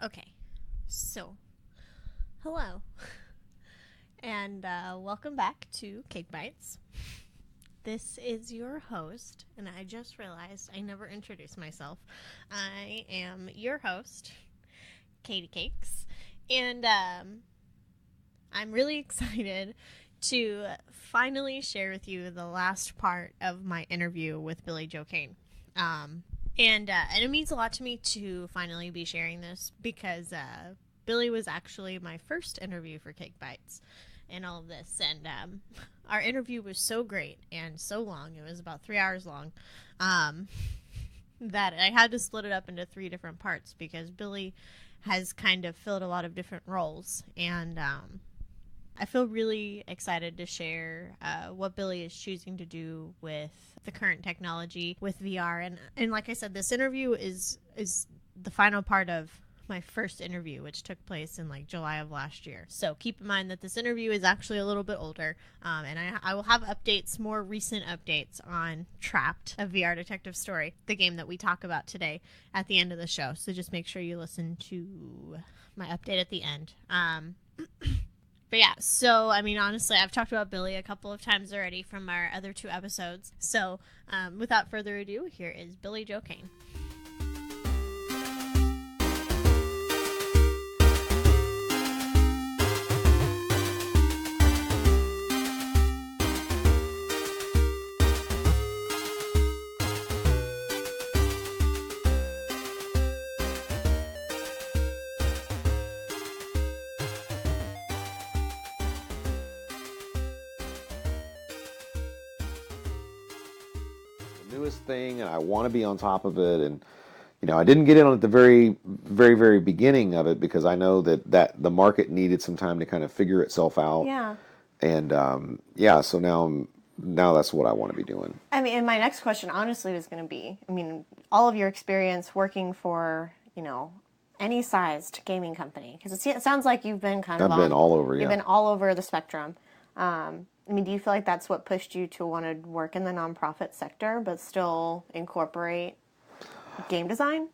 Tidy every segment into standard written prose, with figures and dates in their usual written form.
Okay, so hello, and welcome back to Cake Bites. This is your host, and I just realized I never introduced myself. I am your host, Katie Cakes, and I'm really excited to finally share with you the last part of my interview with Joe Cain. And it means a lot to me to finally be sharing this because Billy was actually my first interview for Cake Bites and all of this. And our interview was so great and so long. It was about 3 hours long. That I had to split it up into three different parts because Billy has kind of filled a lot of different roles. And I feel really excited to share what Billy is choosing to do with the current technology with VR. And like I said, this interview is the final part of my first interview, which took place in like July of last year. So keep in mind that this interview is actually a little bit older. And I will have updates, more recent updates on Trapped, a VR detective story, the game that we talk about today at the end of the show. So just make sure you listen to my update at the end. But yeah, so, I mean, honestly, I've talked about Billy a couple of times already from our other two episodes. So, without further ado, here is Joe Cain. Newest thing and I want to be on top of it. And I didn't get in at the very beginning of it because I know that the market needed some time to kind of figure itself out. Yeah. And yeah, so now that's what I want to be doing. I mean, and my next question honestly was going to be, I mean, all of your experience working for, any sized gaming company, because it sounds like you've been kind of I've been all over, you've yeah. been all over the spectrum. I mean, do you feel like that's what pushed you to want to work in the nonprofit sector, but still incorporate game design?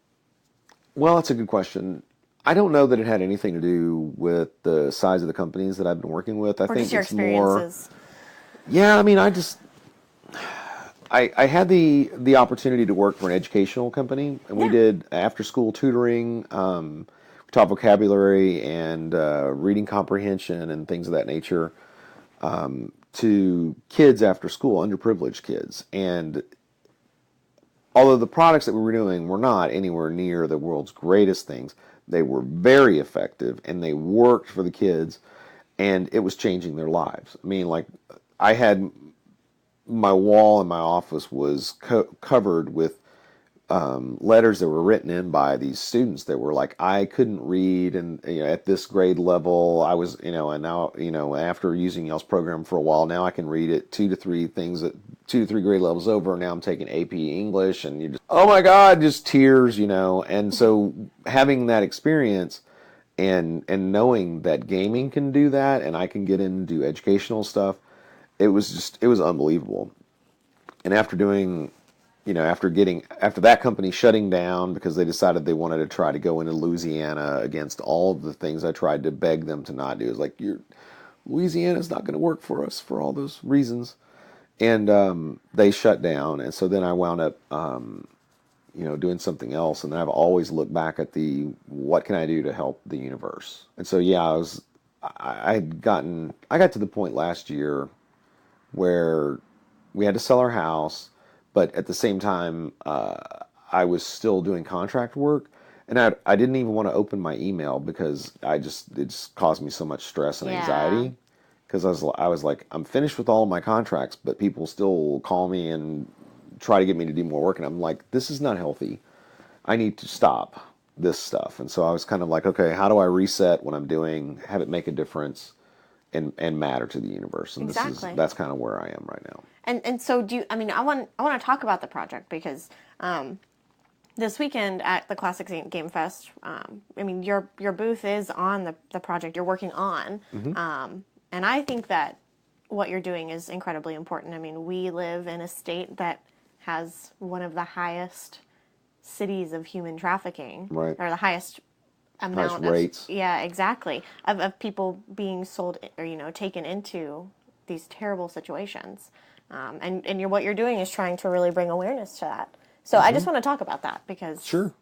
Well, that's a good question. I don't know that it had anything to do with the size of the companies that I've been working with. I Or just think your it's more, experiences? yeah, I mean, I had the opportunity to work for an educational company, and we Yeah. did after school tutoring, we taught vocabulary and reading comprehension and things of that nature to kids after school, underprivileged kids. And although the products that we were doing were not anywhere near the world's greatest things, they were very effective and they worked for the kids, and it was changing their lives. I mean, like I had my wall in my office was covered with letters that were written in by these students that were like, I couldn't read, and at this grade level, I was, and now, after using y'all's program for a while, now I can read it two to three grade levels over. Now I'm taking AP English, and you just, oh my God, just tears, And so having that experience and knowing that gaming can do that, and I can get in and do educational stuff, it was unbelievable. And after doing, after that company shutting down because they decided they wanted to try to go into Louisiana against all of the things I tried to beg them to not do. It's like, Louisiana's not going to work for us for all those reasons. And they shut down. And so then I wound up, doing something else. And then I've always looked back at what can I do to help the universe? And so, yeah, I got to the point last year where we had to sell our house, but at the same time, I was still doing contract work, and I didn't even want to open my email because it just caused me so much stress and Yeah. anxiety. Because I was like, I'm finished with all of my contracts, but people still call me and try to get me to do more work, and I'm like, this is not healthy. I need to stop this stuff. And so I was kind of like, okay, how do I reset what I'm doing, have it make a difference, and matter to the universe? And Exactly. that's kind of where I am right now. And so do you, I mean, I want to talk about the project because this weekend at the Classic Game Fest, I mean, your booth is on the project you're working on. Mm-hmm. And I think that what you're doing is incredibly important. I mean, we live in a state that has one of the highest cities of human trafficking, Right. or the highest amount of rates. yeah, exactly, of people being sold or taken into these terrible situations. And what you're doing is trying to really bring awareness to that. So I just want to talk about that because Sure.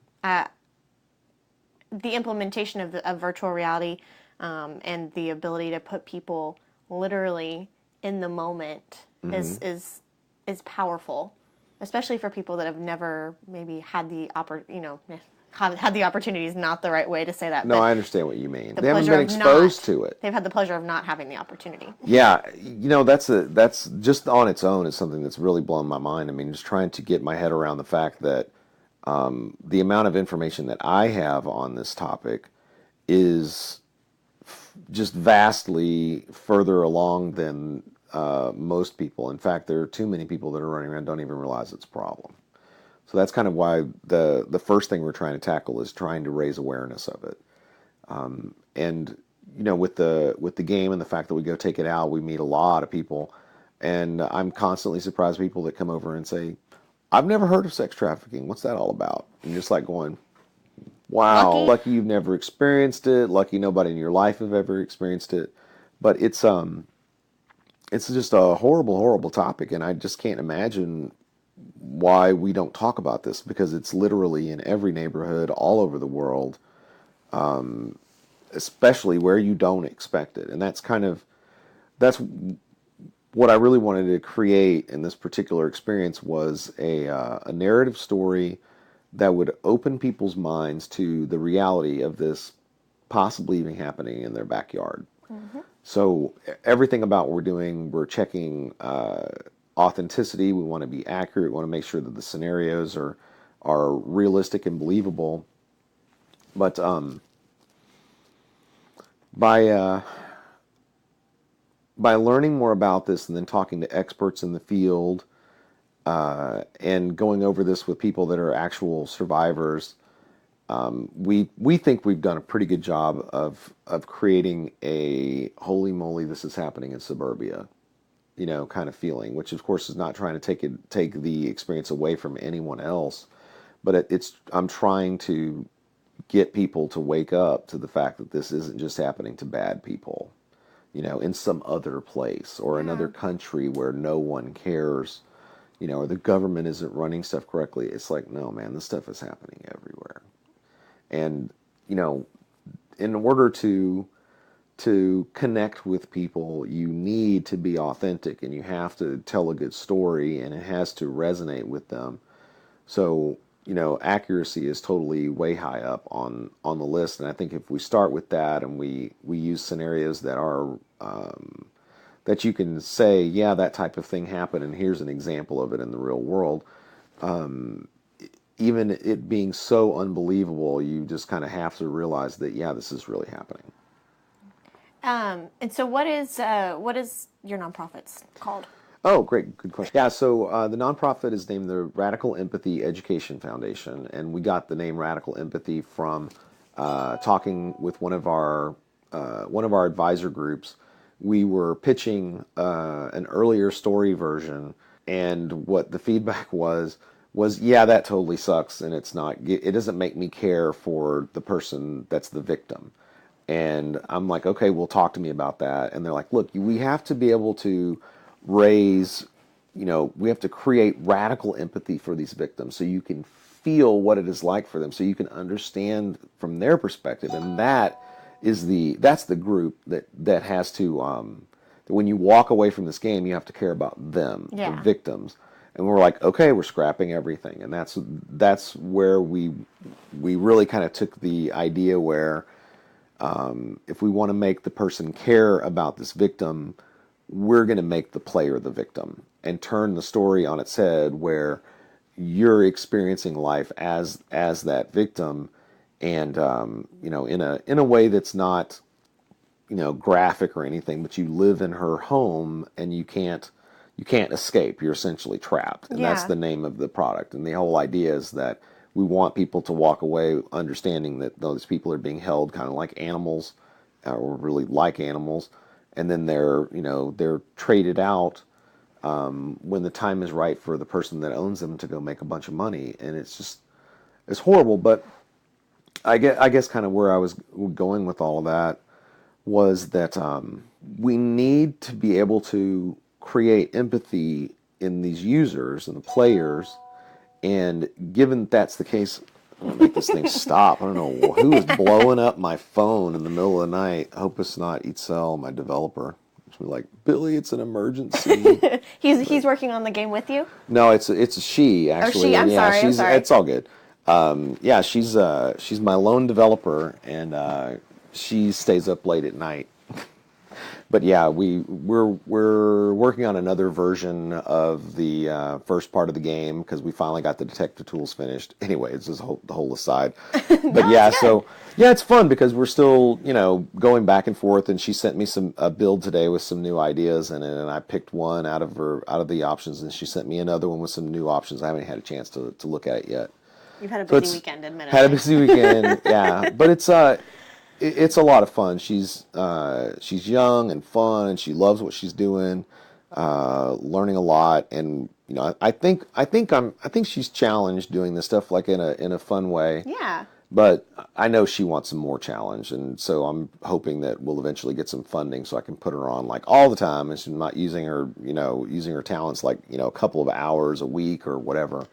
The implementation of virtual reality and the ability to put people literally in the moment is powerful, especially for people that have never maybe had the had the opportunity is not the right way to say that. No, but I understand what you mean. the They haven't pleasure been of exposed not, to it. They've had the pleasure of not having the opportunity. Yeah, that's just on its own is something that's really blown my mind. I mean, just trying to get my head around the fact that the amount of information that I have on this topic is just vastly further along than most people. In fact, there are too many people that are running around don't even realize it's a problem. So that's kind of why the first thing we're trying to tackle is trying to raise awareness of it. And with the game and the fact that we go take it out, we meet a lot of people, and I'm constantly surprised people that come over and say, "I've never heard of sex trafficking. What's that all about?" And just like going, "Wow, lucky you've never experienced it. Lucky nobody in your life have ever experienced it." But it's just a horrible, horrible topic, and I just can't imagine why we don't talk about this because it's literally in every neighborhood all over the world, especially where you don't expect it. And that's what I really wanted to create in this particular experience was a narrative story that would open people's minds to the reality of this possibly even happening in their backyard. So everything about what we're doing, we're checking authenticity. We want to be accurate. We want to make sure that the scenarios are realistic and believable. But by learning more about this and then talking to experts in the field and going over this with people that are actual survivors, we think we've done a pretty good job of creating a holy moly, this is happening in suburbia, kind of feeling, which of course is not trying to take the experience away from anyone else, but I'm trying to get people to wake up to the fact that this isn't just happening to bad people, in some other place or another country where no one cares, or the government isn't running stuff correctly. It's like, no, man, this stuff is happening everywhere. And, in order to connect with people, you need to be authentic and you have to tell a good story and it has to resonate with them. So, accuracy is totally way high up on the list. And I think if we start with that and we use scenarios that are, that you can say, yeah, that type of thing happened and here's an example of it in the real world, even it being so unbelievable, you just kind of have to realize that, yeah, this is really happening. And so what is your nonprofit's called? Oh, great. Good question. Yeah, so the nonprofit is named the Radical Empathy Education Foundation, and we got the name Radical Empathy from talking with one of our advisor groups. We were pitching an earlier story version, and what the feedback was, yeah, that totally sucks, and it doesn't make me care for the person that's the victim. And I'm like, okay, well, talk to me about that. And they're like, look, we have to be able to we have to create radical empathy for these victims so you can feel what it is like for them, so you can understand from their perspective. And that's the group that has to, when you walk away from this game, you have to care about them, the victims. And we're like, okay, we're scrapping everything. And that's where we really kind of took the idea where if we want to make the person care about this victim, we're going to make the player the victim and turn the story on its head where you're experiencing life as that victim, and in a way that's not graphic or anything, but you live in her home and you can't escape. You're essentially trapped, and that's the name of the product. And the whole idea is that we want people to walk away understanding that those people are being held kind of like animals, or really like animals, and then they're traded out when the time is right for the person that owns them to go make a bunch of money. And it's horrible. But I guess kind of where I was going with all of that was that we need to be able to create empathy in these users and the players. And given that that's the case, I'm gonna make this thing stop. I don't know who is blowing up my phone in the middle of the night. I hope it's not Itzel, my developer. It's like, Billy, it's an emergency. He's working on the game with you? No, it's a she actually. Or she, I'm yeah, sorry, I'm sorry. It's all good. Yeah, she's my lone developer, and she stays up late at night. But yeah, we're working on another version of the first part of the game because we finally got the detective tools finished. Anyway, it's just the whole aside. But yeah, so yeah, it's fun because we're still going back and forth. And she sent me a build today with some new ideas in it, and I picked one out of the options, and she sent me another one with some new options. I haven't had a chance to look at it yet. You've had a busy weekend, admittedly. Had a busy weekend, yeah. But it's a lot of fun. She's young and fun, and she loves what she's doing, learning a lot. And I think she's challenged doing this stuff like in a fun way. Yeah. But I know she wants some more challenge, and so I'm hoping that we'll eventually get some funding so I can put her on like all the time, and she's not using her talents like a couple of hours a week or whatever.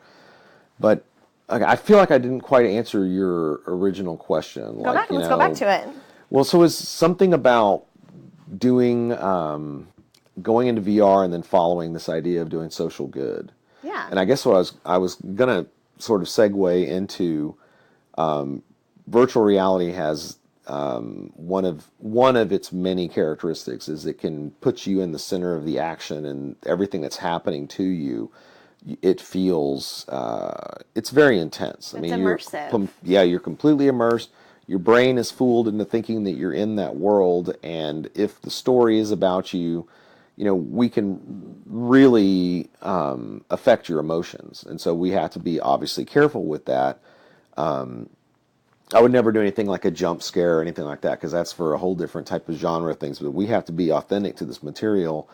But I feel like I didn't quite answer your original question. Let's go back to it. Well, so it's something about doing, going into VR and then following this idea of doing social good. Yeah. And I guess what I was gonna sort of segue into, virtual reality has one of its many characteristics is it can put you in the center of the action and everything that's happening to you. It feels it's very intense. It's immersive. You're completely immersed. Your brain is fooled into thinking that you're in that world, and if the story is about you, we can really affect your emotions, and so we have to be obviously careful with that. I would never do anything like a jump scare or anything like that because that's for a whole different type of genre of things. But we have to be authentic to this material,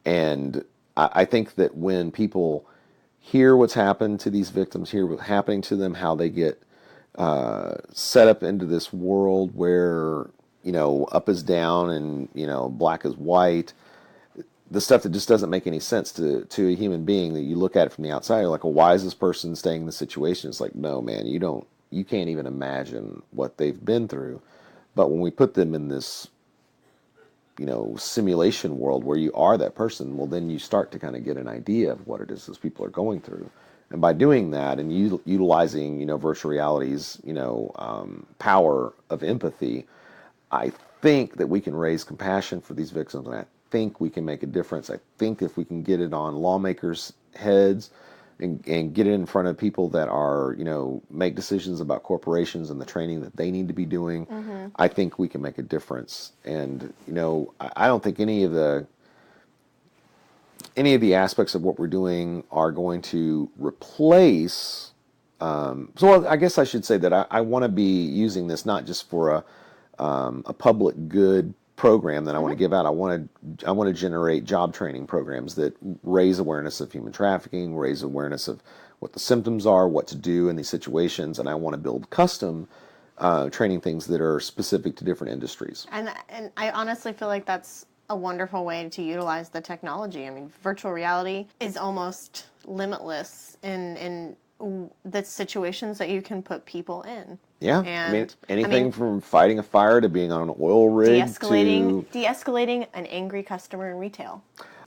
and I think that when people hear what's happened to these victims, hear what's happening to them, how they get set up into this world where up is down and black is white, the stuff that just doesn't make any sense to a human being, that you look at it from the outside, you're like, well, why is this person staying in this situation? It's like, no, man, you can't even imagine what they've been through. But when we put them in this simulation world where you are that person, well, then you start to kind of get an idea of what it is those people are going through. And by doing that and utilizing, virtual reality's, power of empathy, I think that we can raise compassion for these victims, and I think we can make a difference. I think if we can get it on lawmakers' heads and get it in front of people that are, make decisions about corporations and the training that they need to be doing, I think we can make a difference. And, I don't think any of the aspects of what we're doing are going to replace. So I guess I should say that I want to be using this not just for a public good program that I want to give out. I want to generate job training programs that raise awareness of human trafficking, raise awareness of what the symptoms are, what to do in these situations, and I want to build custom training things that are specific to different industries. And I honestly feel like that's a wonderful way to utilize the technology. I mean, virtual reality is almost limitless in the situations that you can put people in. Yeah, and anything from fighting a fire to being on an oil rig de-escalating an angry customer in retail.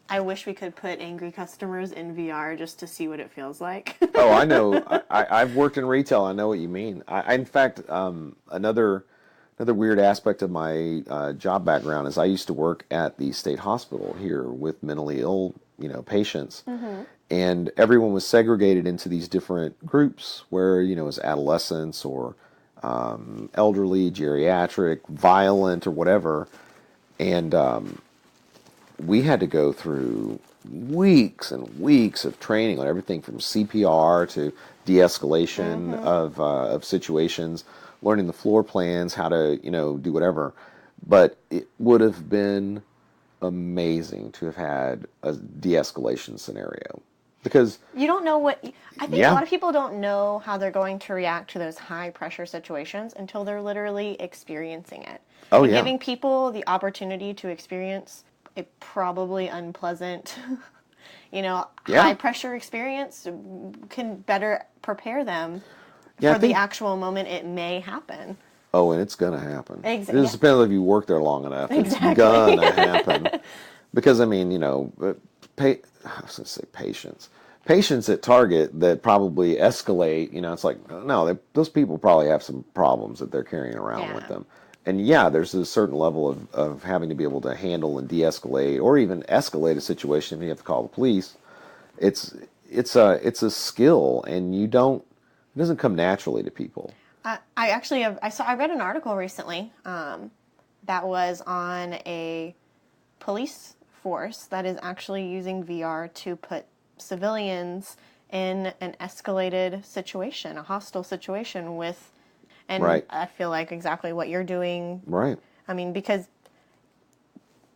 I wish we could put angry customers in VR just to see what it feels like. Oh, I know. I've worked in retail. I know what you mean. In fact, another weird aspect of my job background is I used to work at the state hospital here with mentally ill, patients, and everyone was segregated into these different groups where it was adolescents or elderly, geriatric, violent, or whatever, and we had to go through weeks and weeks of training on everything from CPR to de-escalation of situations, learning the floor plans, how to do whatever. But it would have been amazing to have had a de-escalation scenario. Because you don't know what. I think Yeah. a lot of people don't know how they're going to react to those high pressure situations until they're literally experiencing it. Oh, And yeah. giving people the opportunity to experience a probably unpleasant, Yeah. high pressure experience can better prepare them Yeah, I for the think- actual moment it may happen. Oh, and it's gonna happen. It Yeah. just depends if you work there long enough. Exactly. It's gonna happen. Because I mean, I was gonna say patience. Patients at Target that probably escalate. It's like no, those people probably have some problems that they're carrying around Yeah. with them. And yeah, there's a certain level of having to be able to handle and de-escalate, or even escalate a situation if you have to call the police. It's it's a skill, and it doesn't come naturally to people. I actually have, I read an article recently that was on a police force that is actually using VR to put civilians in an escalated situation, a hostile situation and Right. I feel like exactly what you're doing. Right. I mean, because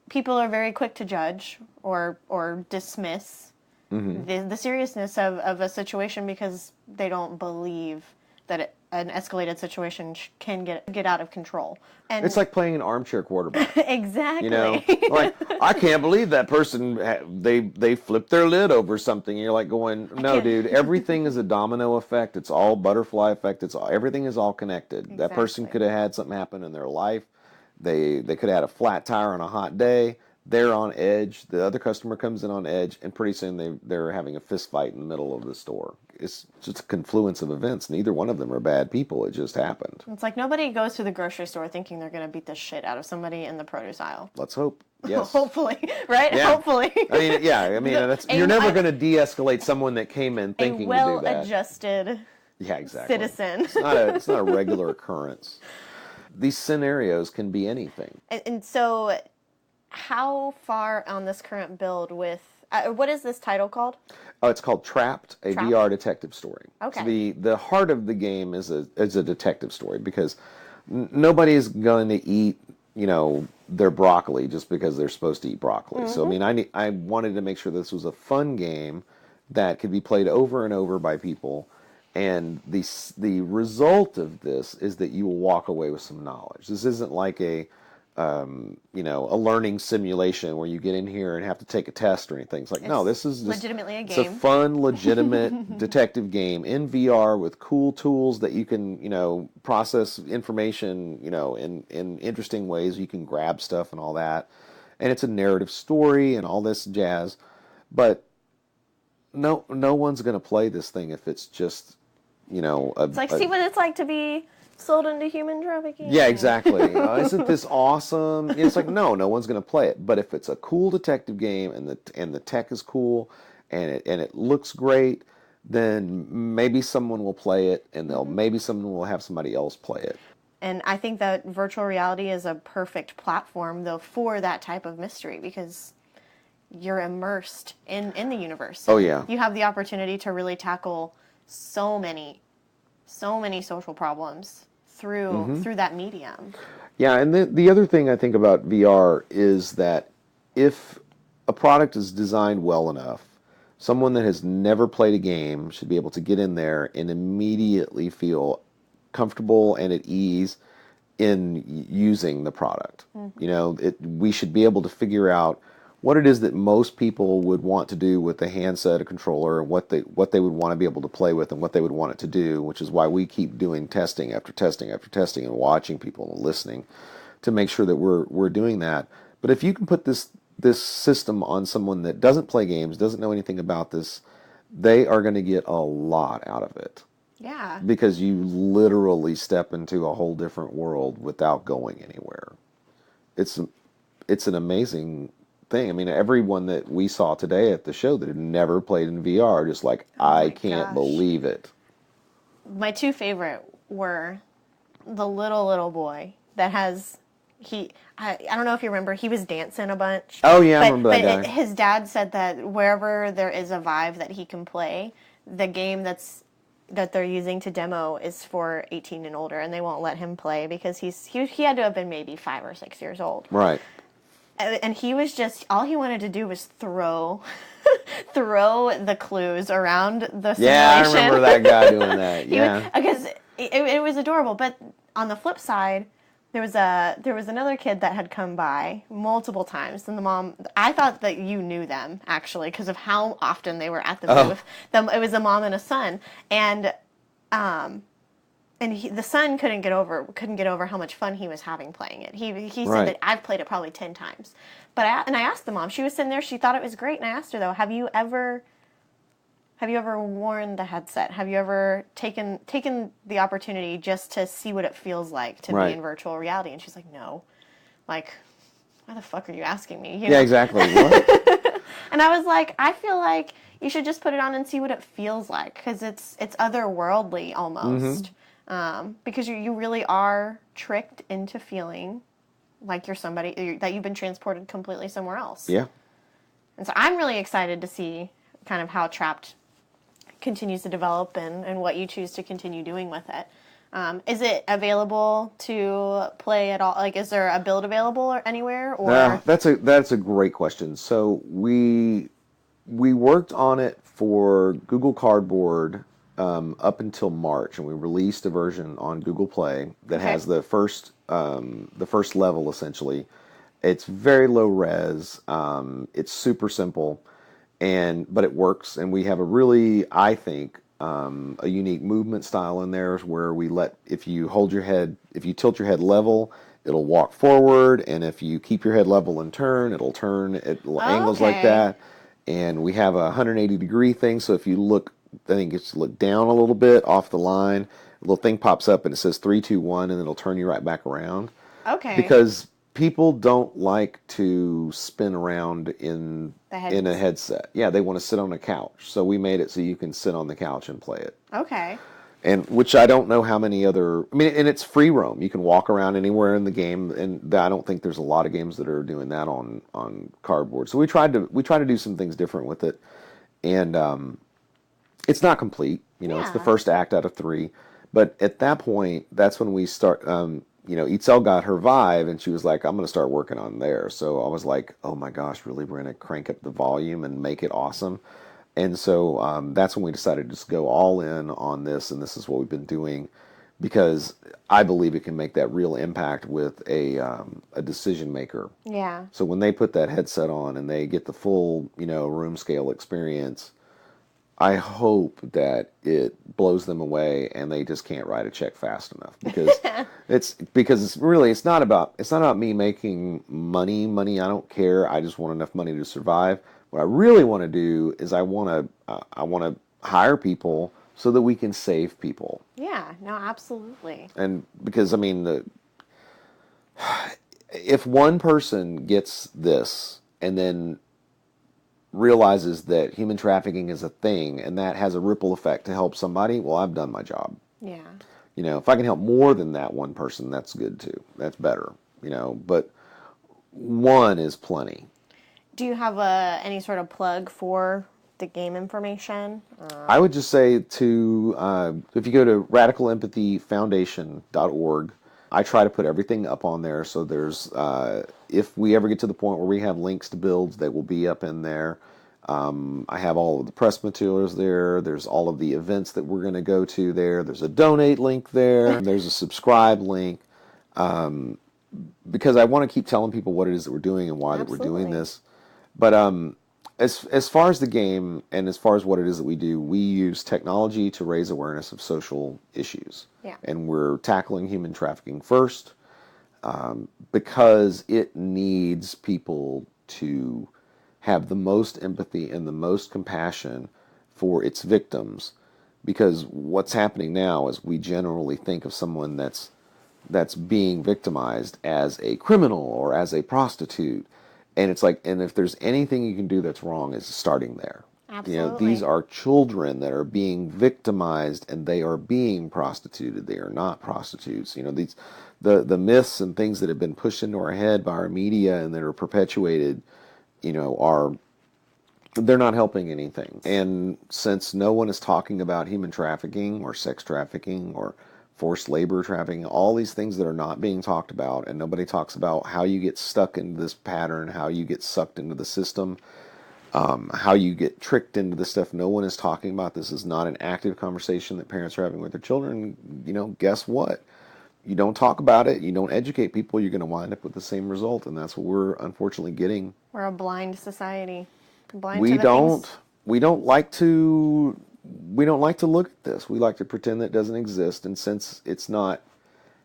people are very quick to judge or dismiss the seriousness of a situation because they don't believe that an escalated situation can get out of control. And It's like playing an armchair quarterback. exactly. Like I can't believe that person they flipped their lid over something. And you're like going, no, dude. Everything is a domino effect. It's all butterfly effect. Everything is all connected. That person Exactly. could have had something happen in their life. They could have had a flat tire on a hot day. They're on edge. The other customer comes in on edge, and pretty soon they're having a fist fight in the middle of the store. It's just a confluence of events. Neither one of them are bad people. It just happened. It's like nobody goes to the grocery store thinking they're going to beat the shit out of somebody in the produce aisle. Let's hope. Yes. Hopefully, right? Yeah. Hopefully. I mean, yeah. I mean, you're never going to de-escalate someone that came in A thinking to do that. well-adjusted Yeah, exactly. citizen. It's not a regular occurrence. These scenarios can be anything. And so, how far on this current build with what is this title called? Oh, it's called Trapped, a Trapped? VR detective story. Okay. So the heart of the game is a detective story because nobody's going to eat their broccoli just because they're supposed to eat broccoli. So I mean, I wanted to make sure this was a fun game that could be played over and over by people. And the result of this is that you will walk away with some knowledge. This isn't like a learning simulation where you get in here and have to take a test or anything. It's like, no, this is just legitimately a It's a game. fun, legitimate detective game in VR with cool tools that you can, process information, in interesting ways. You can grab stuff and all that. And it's a narrative story and all this jazz. But no one's going to play this thing if it's just, It's like, see what it's like to be sold into human trafficking. Yeah, exactly. Isn't this awesome? It's like no one's going to play it. But if it's a cool detective game and the tech is cool and it looks great, then maybe someone will play it, and maybe someone will have somebody else play it. And I think that virtual reality is a perfect platform, though, for that type of mystery because you're immersed in the universe. Oh yeah. You have the opportunity to really tackle so many social problems through that medium. Yeah, and the other thing I think about VR is that if a product is designed well enough, someone that has never played a game should be able to get in there and immediately feel comfortable and at ease in using the product. We should be able to figure out what it is that most people would want to do with a handset, a controller, and what they would want to be able to play with and what they would want it to do, which is why we keep doing testing after testing after testing and watching people and listening to make sure that we're doing that. But if you can put this system on someone that doesn't play games, doesn't know anything about this, they are going to get a lot out of it. Yeah. Because you literally step into a whole different world without going anywhere. It's an amazing thing. I mean, everyone that we saw today at the show that had never played in VR, just like, I can't believe it. My two favorite were the little boy that has I don't know if you remember, he was dancing a bunch. Oh yeah, I remember that guy. His dad said that wherever there is a Vive that he can play, the game that they're using to demo is for 18 and older, and they won't let him play because he had to have been maybe 5 or 6 years old. Right. And he was just, all he wanted to do was throw throw the clues around the simulation. Yeah, I remember that guy doing that. Yeah. Because it was adorable. But on the flip side, there was another kid that had come by multiple times, and the mom. I thought that you knew them actually because of how often they were at the booth. It was a mom and a son, and the son couldn't get over how much fun he was having playing it. He said that I've played it probably 10 times. But I asked the mom. She was sitting there. She thought it was great, and I asked her though, have you ever worn the headset? Have you ever taken the opportunity just to see what it feels like to be in virtual reality? And she's like, no. Like, why the fuck are you asking me? You know? Yeah, exactly. What? And I was like, I feel like you should just put it on and see what it feels like, because it's otherworldly almost. Because you really are tricked into feeling like you're somebody, that you've been transported completely somewhere else. Yeah. And so I'm really excited to see kind of how Trapped continues to develop and what you choose to continue doing with it. Is it available to play at all? Like, is there a build available or anywhere? Or that's a great question. So we worked on it for Google Cardboard up until March, and we released a version on Google Play that has the first level essentially. It's very low res. It's super simple, but it works. And we have a really, I think, a unique movement style in there where if you tilt your head level, it'll walk forward, and if you keep your head level and turn, it'll turn at angles like that. And we have a 180-degree thing, so if you look, I think it's look down a little bit off the line, a little thing pops up and it says 3, 2, 1, and it'll turn you right back around. Okay. Because people don't like to spin around in a headset. Yeah, they want to sit on a couch. So we made it so you can sit on the couch and play it. Okay. And which I don't know how many other. I mean, and it's free roam. You can walk around anywhere in the game, and I don't think there's a lot of games that are doing that on cardboard. So we tried to do some things different with it, and it's not complete. It's the first act out of 3. But at that point, that's when we start. Itzel got her Vive, and she was like, I'm going to start working on there. So I was like, oh my gosh, really? We're going to crank up the volume and make it awesome. And so that's when we decided to just go all in on this, and this is what we've been doing, because I believe it can make that real impact with a decision maker. Yeah. So when they put that headset on and they get the full, room scale experience, I hope that it blows them away and they just can't write a check fast enough, because it's not about me making money. I don't care. I just want enough money to survive. What I really want to do is I want to hire people so that we can save people. Yeah, no, absolutely. And because if one person gets this and then realizes that human trafficking is a thing and that has a ripple effect to help somebody, well, I've done my job. Yeah. If I can help more than that one person, that's good too. That's better. But one is plenty. Do you have any sort of plug for the game information? I would just say if you go to radicalempathyfoundation.org, I try to put everything up on there. So there's, if we ever get to the point where we have links to builds, they will be up in there. I have all of the press materials there. There's all of the events that we're going to go to there. There's a donate link there. There's a subscribe link. Because I want to keep telling people what it is that we're doing and why that we're doing this. But as far as the game and as far as what it is that we do, we use technology to raise awareness of social issues. Yeah. And we're tackling human trafficking first because it needs people to have the most empathy and the most compassion for its victims. Because what's happening now is we generally think of someone that's being victimized as a criminal or as a prostitute. And it's like, and if there's anything you can do that's wrong, it's starting there. Absolutely. These are children that are being victimized and they are being prostituted. They are not prostitutes. The myths and things that have been pushed into our head by our media and that are perpetuated, they're not helping anything. And since no one is talking about human trafficking or sex trafficking or forced labor trafficking, all these things that are not being talked about, and nobody talks about how you get stuck into this pattern, how you get sucked into the system. how you get tricked into this stuff no one is talking about. This is not an active conversation that parents are having with their children. Guess what? You don't talk about it, you don't educate people, you're going to wind up with the same result, and that's what we're unfortunately getting. We're a blind society. Blind We to the don't things. we don't like to look at this. We like to pretend that it doesn't exist, and since it's not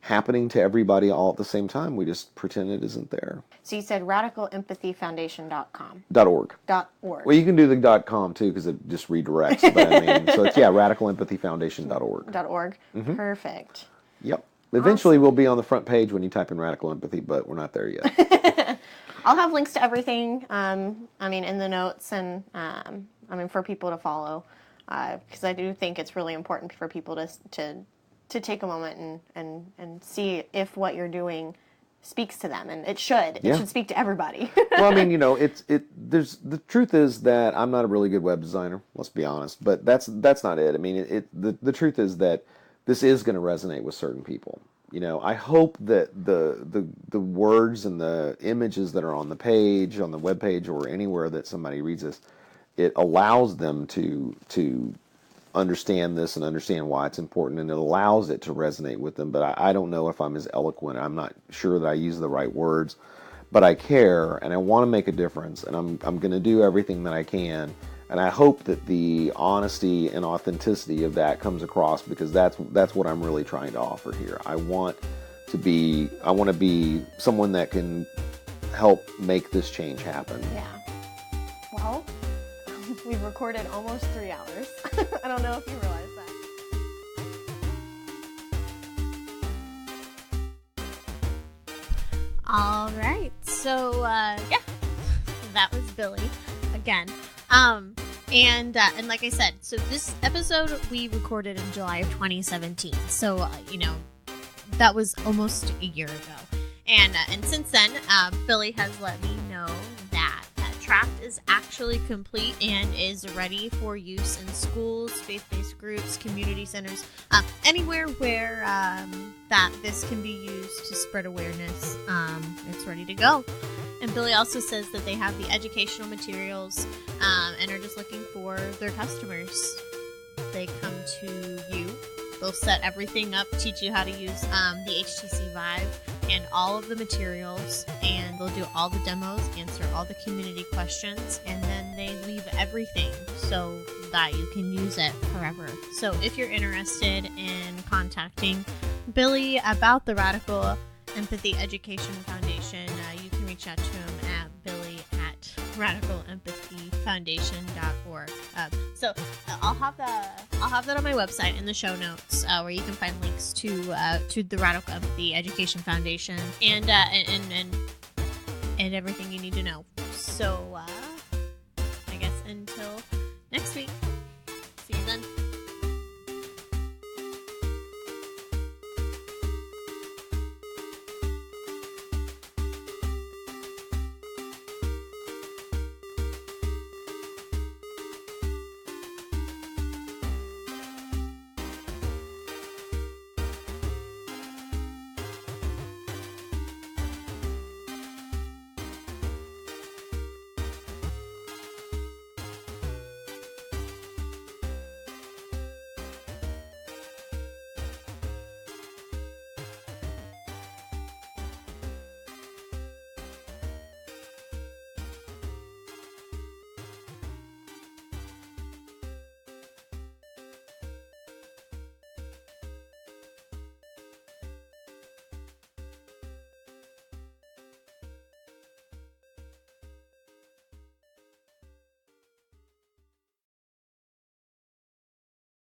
happening to everybody all at the same time, we just pretend it isn't there. So you said radicalempathyfoundation.com. .org. .org. Well, you can do the .com too because it just redirects. But I mean, so it's radicalempathyfoundation.org. .org. Perfect. Yep. Eventually, we'll be on the front page when you type in radical empathy, but we're not there yet. I'll have links to everything. In the notes and for people to follow, because I do think it's really important for people to take a moment and see if what you're doing speaks to them, and it should. It should speak to everybody. Well, I mean, there's the truth is that I'm not a really good web designer. Let's be honest, but that's not it. I mean, the truth is that this is going to resonate with certain people. I hope that the words and the images that are on the page, on the web page, or anywhere that somebody reads this, it allows them to understand this and understand why it's important, and it allows it to resonate with them. But I don't know if I'm as eloquent. I'm not sure that I use the right words, but I care and I want to make a difference, and I'm going to do everything that I can. And I hope that the honesty and authenticity of that comes across, because that's what I'm really trying to offer here. I want to be someone that can help make this change happen. Yeah. Well, we've recorded almost 3 hours. I don't know if you realize that. All right. So, that was Billy again. And like I said, so this episode we recorded in July of 2017. So, that was almost a year ago. And since then, Billy has let me know that Trapped is actually complete and is ready for use in schools, faith-based groups, community centers, anywhere where that this can be used to spread awareness. It's ready to go. And Billy also says that they have the educational materials and are just looking for their customers. They come to you. They'll set everything up, teach you how to use the HTC Vive and all of the materials, and they'll do all the demos, answer all the community questions, and then they leave everything so that you can use it forever. So if you're interested in contacting Billy about the Radical Empathy Education Foundation, you can reach out to him at billy@radicalempathyfoundation.org. So I'll have that on my website in the show notes, where you can find links to the Radical Empathy Education Foundation and everything you need to know. So